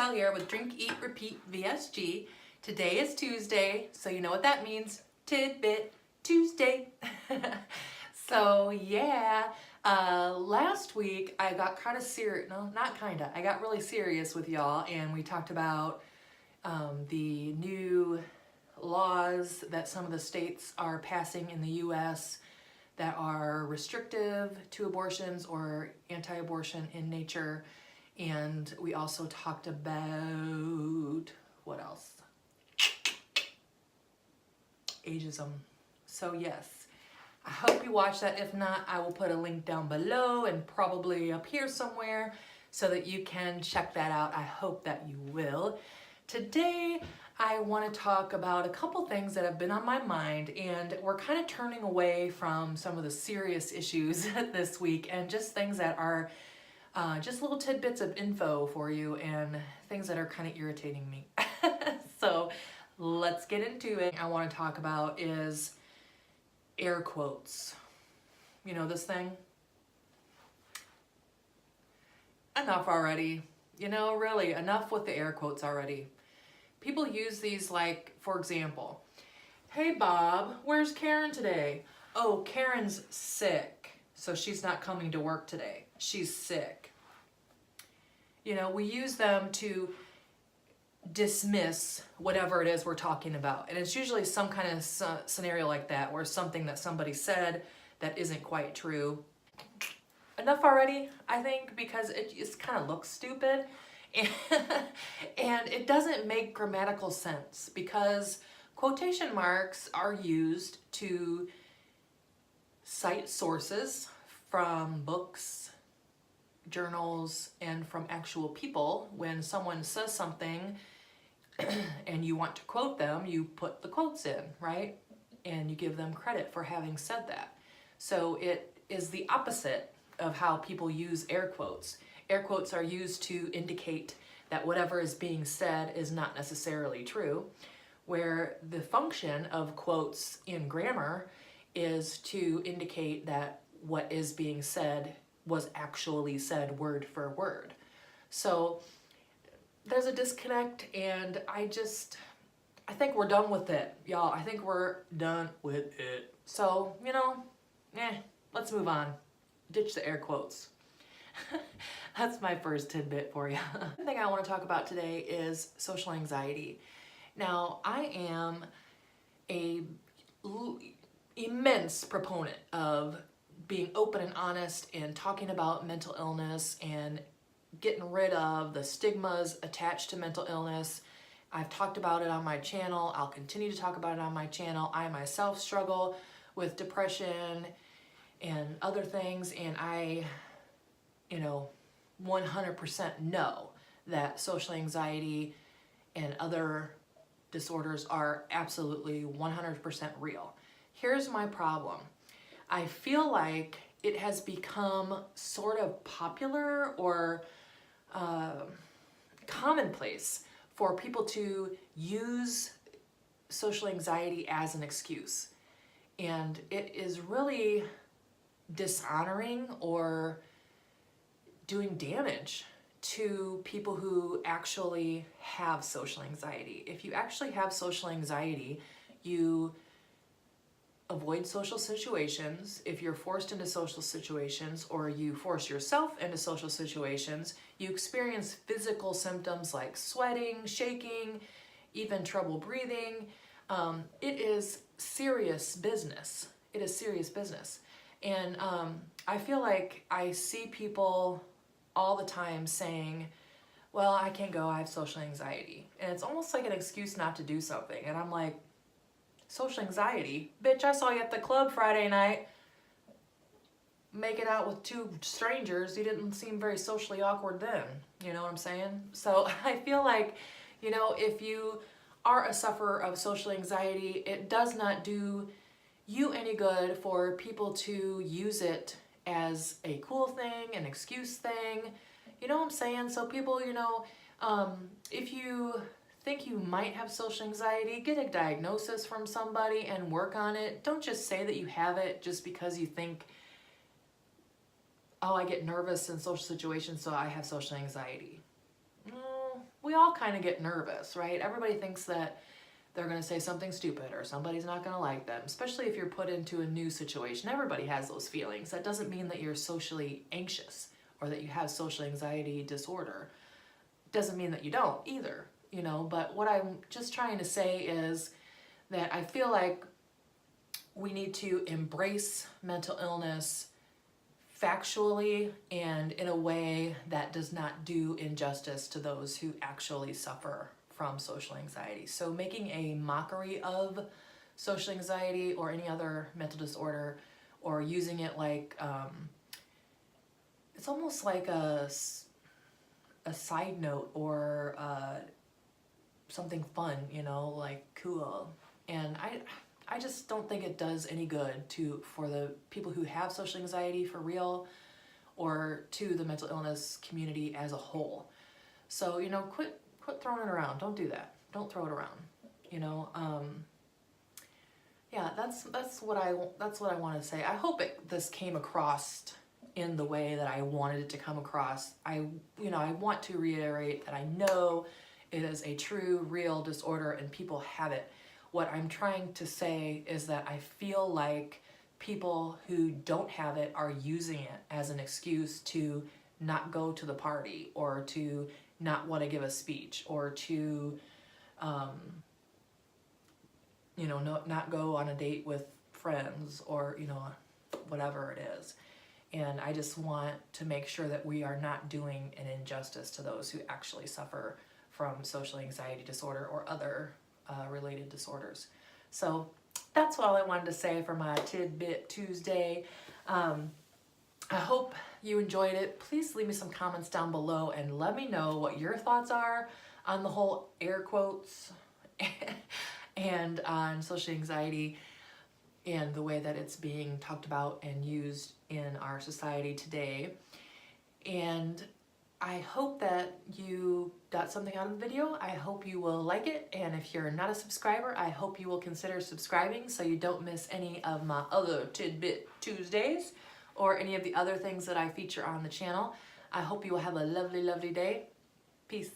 Michelle here with Drink, Eat, Repeat VSG. Today is Tuesday, so you know what that means. Tidbit Tuesday. So yeah, last week I got kind of serious, no, not kinda, I got really serious with y'all, and we talked about the new laws that some of the states are passing in the US that are restrictive to abortions or anti-abortion in nature. And we also talked about, what else? Ageism. So yes, I hope you watched that. If not, I will put a link down below and probably up here somewhere so that you can check that out. I hope that you will. Today, I want to talk about a couple things that have been on my mind, and we're kind of turning away from some of the serious issues this week and just things that are just little tidbits of info for you and things that are kind of irritating me. So let's get into it. I want to talk about is air quotes. You know this thing? Enough already. You know, really, enough with the air quotes already. People use these like, for example, hey Bob, where's Karen today? Oh, Karen's sick, so she's not coming to work today. She's sick. You know, we use them to dismiss whatever it is we're talking about. And it's usually some kind of scenario like that, where something that somebody said that isn't quite true. Enough already, I think, because it just kind of looks stupid. And it doesn't make grammatical sense, because quotation marks are used to cite sources from books, journals, and from actual people. When someone says something and you want to quote them, you put the quotes in, right? And you give them credit for having said that. So it is the opposite of how people use air quotes. Air quotes are used to indicate that whatever is being said is not necessarily true, where the function of quotes in grammar is to indicate that what is being said was actually said word for word. So there's a disconnect, and I think we're done with it, y'all. I think we're done with it. So, you know, let's move on. Ditch the air quotes. That's my first tidbit for you. The thing I want to talk about today is social anxiety. Now, I am an immense proponent of being open and honest and talking about mental illness and getting rid of the stigmas attached to mental illness. I've talked about it on my channel. I'll continue to talk about it on my channel. I myself struggle with depression and other things, and I, 100% know that social anxiety and other disorders are absolutely 100% real. Here's my problem. I feel like it has become sort of popular or commonplace for people to use social anxiety as an excuse. And it is really dishonoring or doing damage to people who actually have social anxiety. If you actually have social anxiety, you avoid social situations. If you're forced into social situations, or you force yourself into social situations, you experience physical symptoms like sweating, shaking, even trouble breathing. It is serious business. It is serious business. And I feel like I see people all the time saying, well, I can't go, I have social anxiety. And it's almost like an excuse not to do something. And I'm like, social anxiety? Bitch, I saw you at the club Friday night making out with two strangers. You didn't seem very socially awkward then. You know what I'm saying? So I feel like, if you are a sufferer of social anxiety, it does not do you any good for people to use it as a cool thing, an excuse thing. You know what I'm saying? So people, if you think you might have social anxiety, get a diagnosis from somebody and work on it. Don't just say that you have it just because you think, oh, I get nervous in social situations, so I have social anxiety. we all kind of get nervous, right? Everybody thinks that they're going to say something stupid or somebody's not going to like them, especially if you're put into a new situation. Everybody has those feelings. That doesn't mean that you're socially anxious or that you have social anxiety disorder. Doesn't mean that you don't either, you know, but what I'm just trying to say is that I feel like we need to embrace mental illness factually and in a way that does not do injustice to those who actually suffer from social anxiety. So making a mockery of social anxiety or any other mental disorder, or using it like, it's almost like a side note or something fun, you know, like cool. And I just don't think it does any good for the people who have social anxiety for real, or to the mental illness community as a whole. So, you know, quit throwing it around. Don't do that. Don't throw it around. You know, yeah, that's what I want to say. I hope this came across in the way that I wanted it to come across. I want to reiterate that I know it is a true, real disorder and people have it. What I'm trying to say is that I feel like people who don't have it are using it as an excuse to not go to the party, or to not want to give a speech, or to, not go on a date with friends, or, whatever it is. And I just want to make sure that we are not doing an injustice to those who actually suffer from social anxiety disorder or other related disorders. So that's all I wanted to say for my Tidbit Tuesday. I hope you enjoyed it. Please leave me some comments down below and let me know what your thoughts are on the whole air quotes and on social anxiety and the way that it's being talked about and used in our society today. And I hope that you got something out of the video. I hope you will like it. And if you're not a subscriber, I hope you will consider subscribing so you don't miss any of my other Tidbit Tuesdays or any of the other things that I feature on the channel. I hope you will have a lovely, lovely day. Peace.